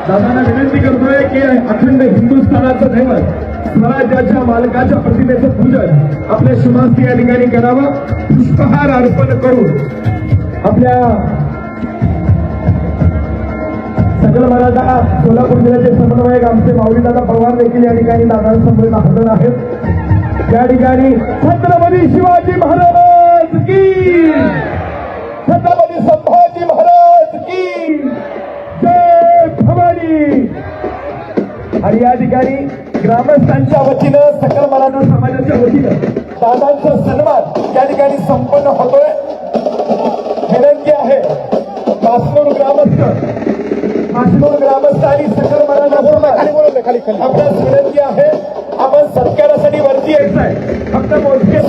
दादांना विनंती करतोय की अखंड हिंदुस्थानाचं दैवत स्वराज्याच्या मालकाच्या प्रतिमेचं पूजन आपल्या शुभास्ती या ठिकाणी करावं. पुष्पहार अर्पण करून आपल्या सकल मराठा सोलापूर जिल्ह्याचे समन्वयक आमचे माऊलीदादा पवार देखील या ठिकाणी दादांसमोर हजर आहेत. या ठिकाणी छत्रपती शिवाजी महाराज की, छत्रपती संभाजी महाराज की जय भवानी. आणि या ठिकाणी ग्रामस्थांच्या वतीनं सकल मराठा समाजाच्या वतीनं दादांचा सन्मान या ठिकाणी संपन्न होतोय. विनंती आहे कासनूर ग्रामस्थ आणि सकल मराठा समाज आपल्यास विनंती आहे, आपण सत्कारासाठी वरती यायचं आहे. फक्त मोजके